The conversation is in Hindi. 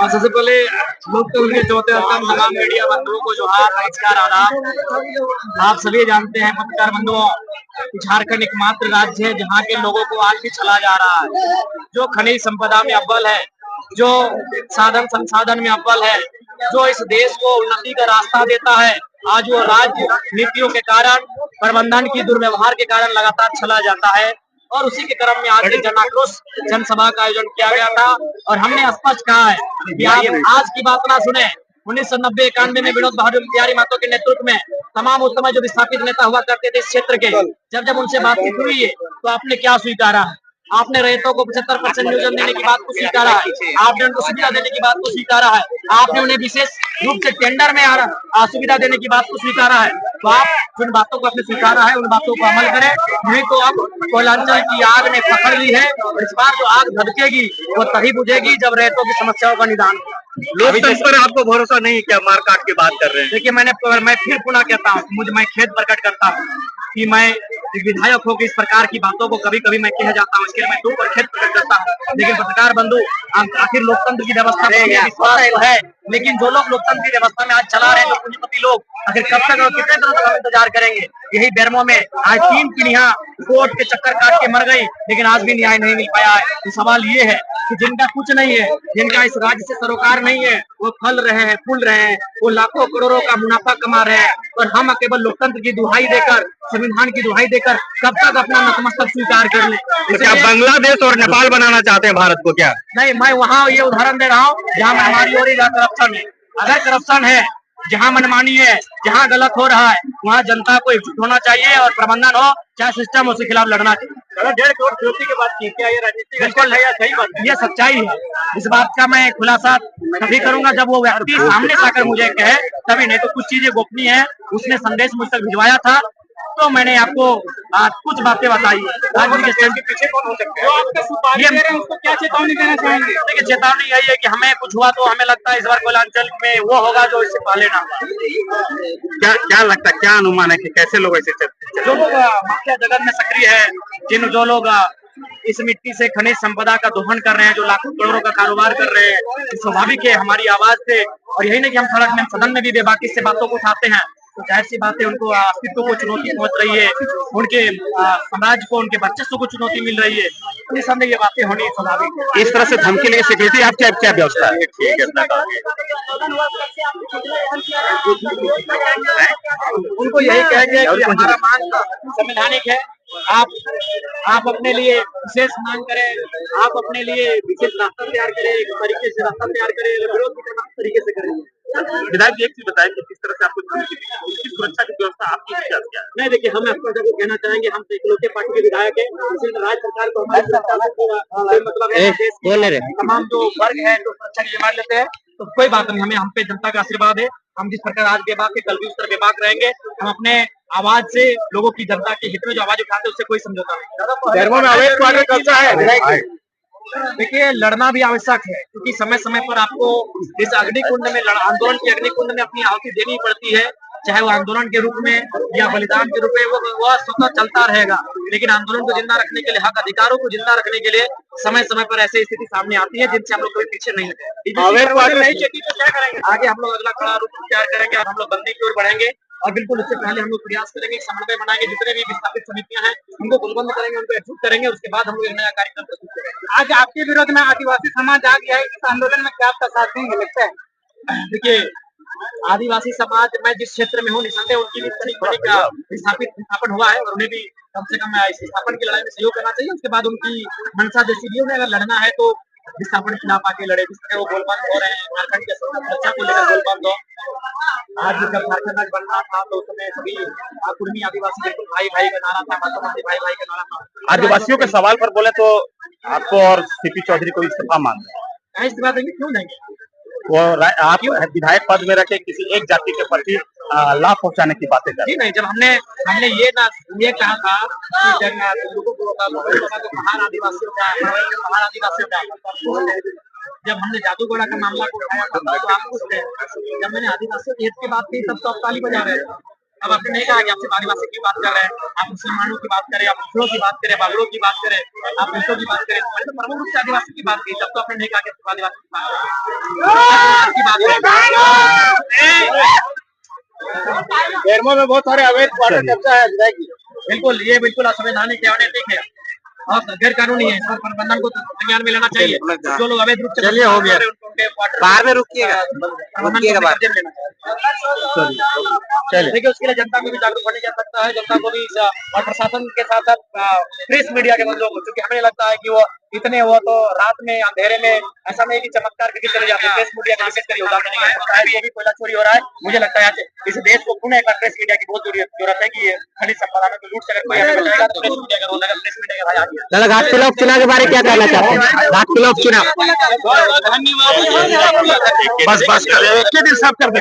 और सबसे पहले लोकतंत्र के चौथे स्तंभ तमाम मीडिया बंधुओं को जोहार, नमस्कार, आदाब। आप सभी जानते हैं पत्रकार बंधुओं, झारखंड एकमात्र राज्य है जहाँ के लोगों को आज भी चला जा रहा है, जो खनिज संपदा में अव्वल है, जो साधन संसाधन में अव्वल है, जो इस देश को उन्नति का रास्ता देता है। आज वो राजनीतियों के कारण, प्रबंधन की दुर्व्यवहार के कारण लगातार चला जाता है और उसी के क्रम में आज जन आक्रोश जनसभा का आयोजन किया गया था और हमने स्पष्ट कहा है कि आप आज की बात ना सुने। 1990-91 में विनोद बहादुर बिहारी महतो के नेतृत्व में तमाम उस समय जो विस्थापित नेता हुआ करते थे इस क्षेत्र के, जब उनसे बातचीत हुई है तो आपने क्या स्वीकारा है? आपने रैयतों को 75% नियोजन देने की बात को स्वीकारा है, आपने उनको सुविधा देने की बात को स्वीकारा है, आपने उन्हें विशेष रूप से टेंडर में सुविधा देने की बात को स्वीकारा है। तो आप जिन बातों को आपने स्वीकारा है उन बातों को अमल करें, नहीं तो अब कोयलांचल की आग ने पकड़ ली है और इस बार जो आग धधकेगी वो तभी बुझेगी जब रैयतों की समस्याओं का निदान होगा। लोकतंत्र पर आपको भरोसा नहीं क्या? मारकाट की बात कर रहे हैं। देखिए मैं फिर पुनः कहता हूँ, मैं खेद प्रकट करता हूँ कि मैं एक विधायक होकर इस प्रकार की बातों को कभी कभी मैं कह जाता हूँ, इसके लिए मैं दुख और खेद प्रकट करता हूँ। लेकिन पत्रकार बंधु, आखिर लोकतंत्र की व्यवस्था में विश्वास तो है, लेकिन जो लोग लोकतंत्र की व्यवस्था में आज चला रहे हैं, जो पूंजीपति लोग, आखिर कब तक और कितने दिनों तक हम इंतजार करेंगे? यही बेरमो में आज 3 पीढ़ियां कोर्ट के चक्कर काट के मर गई, लेकिन आज भी न्याय नहीं मिल पाया है। तो सवाल ये है कि जिनका कुछ नहीं है, जिनका इस राज्य से सरोकार नहीं है, वो फल रहे हैं, फूल रहे हैं, वो लाखों करोड़ों का मुनाफा कमा रहे हैं और हम केवल लोकतंत्र की दुहाई देकर, संविधान की दुहाई देकर कब तक अपना नतमस्तक स्वीकार कर लें? तो क्या बांग्लादेश और नेपाल बनाना चाहते हैं भारत को क्या? नहीं, मैं वहाँ ये उदाहरण दे रहा हूँ जहाँ हमारी हो रही करप्शन है। अगर करप्शन है, जहाँ मनमानी है, जहाँ गलत हो रहा है, वहाँ जनता को एकजुट होना चाहिए और प्रबंधन हो चाहे सिस्टम उसके खिलाफ लड़ना चाहिए। 1.5 करोड़ चुनौती की बात की, क्या ये राजनीति बिल्कुल है या सही बात? ये सच्चाई है। इस बात का मैं खुलासा तभी करूंगा जब वो व्यक्ति सामने से आकर मुझे कहे, तभी, नहीं तो कुछ चीजें गोपनीय है। उसने संदेश मुझ तक भिजवाया था तो मैंने आपको कुछ बातें बताई है। राजनीति के पीछे कौन हो सकता है? उसको क्या चेतावनी देना चाहेंगे? देखिए, चेतावनी यही है कि हमें कुछ हुआ तो हमें लगता है इस बार कोयलांचल में वो होगा जो इससे पहले ना हुआ। क्या लगता है, क्या अनुमान है कि कैसे लोग ऐसे जो लोग माफिया जगत में सक्रिय है, जो लोग इस मिट्टी से खनिज संपदा का दोहन कर रहे हैं, जो लाखों करोड़ों का कारोबार कर रहे हैं, स्वाभाविक है हमारी आवाज से। और यही नहीं कि हम सड़क में, सदन में भी बेबाकी से बातों को उठाते हैं, तो जाहिर सी बात है उनको अस्तित्व को चुनौती पहुंच रही है, उनके समाज को, उनके वर्चस्व को चुनौती मिल रही है। निसंदेह ये बातें होनी स्वाभाविक है। इस तरह से धमकी लेके सिक्योरिटी आप क्या व्यवस्था है? ठीक है, उनको यही कहेंगे कि हमारा मांग संवैधानिक है। आप अपने लिए विशेष मांग करें, आप अपने लिए विशेष रास्ता तैयार करें, एक तरीके से रास्ता तैयार करें, विरोध भी करना तरीके से करेंगे। विधायक एक चीज बताएं कि किस तरह से आपको सुरक्षा की व्यवस्था आपकी क्या है? नहीं, देखिए, हम आपको जब कहना चाहेंगे, हम इकलौते पार्टी के विधायक हैं, इसलिए राज्य सरकार को मतलब है तमाम जो वर्ग है जो सुरक्षा की जिम्मेदारी लेते हैं, तो कोई बात नहीं, हम पे जनता का आशीर्वाद है। हम जिस प्रकार आज बेबाक है, कल भी उस तरह बेबाक रहेंगे। हम अपने आवाज से लोगों की, जनता के हित में जो आवाज उठाते हैं उससे कोई समझौता नहीं। देखिए, लड़ना भी आवश्यक है, क्योंकि समय समय पर आपको इस अग्निकुंड में, आंदोलन की अग्निकुंड में अपनी आहुति देनी पड़ती है, चाहे वो आंदोलन के रूप में या बलिदान के रूप में, वो स्वतः चलता रहेगा। लेकिन आंदोलन को जिंदा रखने के लिए, हक अधिकारों को जिंदा रखने के लिए समय समय पर ऐसी स्थिति सामने आती है जिनसे हम लोग कभी पीछे नहीं हटे। क्या करेंगे आगे? हम लोग अगला खड़ा रूप तैयार करेंगे और हम लोग बंदी की ओर बढ़ेंगे। और बिल्कुल उससे पहले हम लोग प्रयास करेंगे, समन्वय बनाएंगे, जितने भी विस्थापित समितियां हैं उनको गुलबंद करेंगे, उनको एकजुट करेंगे, उसके बाद हम लोग एक नया कार्यक्रम प्रस्तुत करेंगे। आज आपके विरोध में आदिवासी समाज आ गया है, इस आंदोलन में क्या आपका साथ देंगे लगता है? देखिए, आदिवासी समाज, मैं जिस क्षेत्र में हूँ, निसंदेह उनकी भी का विस्थापन हुआ है और उन्हें भी कम से कम इस विस्थापन की लड़ाई में सहयोग करना चाहिए। उसके बाद उनकी मंशा जैसी भी, उन्हें अगर लड़ना है तो विस्थापन के खिलाफ आके लड़े, जिस तरह वो गोलबंद हो रहे हैं, झारखंड के सुरक्षा को लेकर गोलबंद हो। आज जब झारखंड बन रहा था तो उस समय सभी कुर्मी आदिवासी बिल्कुल भाई भाई का नारा था, मासूमादी भाई भाई का नारा था। आदिवासियों के सवाल पर बोले तो आपको और सीपी चौधरी को इस्तीफा मांग रहे हैं, इस्तीफा देंगे? क्यों देंगे? वो आप विधायक पद में रखे किसी एक जाति के प्रति लाभ पहुंचाने की बातें कर। नहीं, जब हमने ये कहा था कि लोगों को पहाड़ आदिवासियों का, पहाड़ आदिवासियों का, जब हमने जादूगोड़ा का मामला को उठाया था तो आप पूछ रहे, जब मैंने आदिवासियों के हित की बात की तब तो आप ताली बजा रहे थे। अब आपने नहीं कहा कि आपसे आदिवासी की बात कर रहे हैं, आप मुसलमानों की बात करें, आप मुस्लिमों की बात करें, बागड़ों की बात करें, आप हिंदुओं की बात करें, मैंने तो प्रमुख रूप से आदिवासी की बात की, तब तो आपने नहीं कहा कि आदिवासी की बात करें। बेरमो में बहुत सारे अवैध वाटर कब्जा है विधायक जी। बिल्कुल, ये बिल्कुल असंवैधानिक है, अनैतिक है और गैर कानूनी है। इसका प्रबंधन को संज्ञान में लेना चाहिए। जो लोग अवैध रूप से चलिए, हो गया। बाहर में रुकिएगा, चलिए। देखिए उसके लिए जनता को भी जागरूक होने की आवश्यकता है, जनता को भी और प्रशासन के साथ साथ प्रेस मीडिया के बंदों को, क्योंकि हमें लगता है कि वो इतने वो तो रात में अंधेरे में ऐसा नहीं कि चमत्कार करके चले जाते हैं। प्रेस मीडिया का विशेष योगदान नहीं है, जो भी कोयला चोरी हो रहा है, मुझे लगता है इस देश को पुनः एक बार प्रेस मीडिया की बहुत जरूरत है कि ये खनिज संपदा में लूट से अगर कोई हमें बताएगा तो प्रेस मीडिया का रोल है। प्रेस मीडिया का भाई आगे दादा, घाट के लोग चुनाव के बारे में क्या कहना चाहते हैं? घाट के लोग चुनाव धन्यवाद। बस कर दे, एक दिन सब कर दे।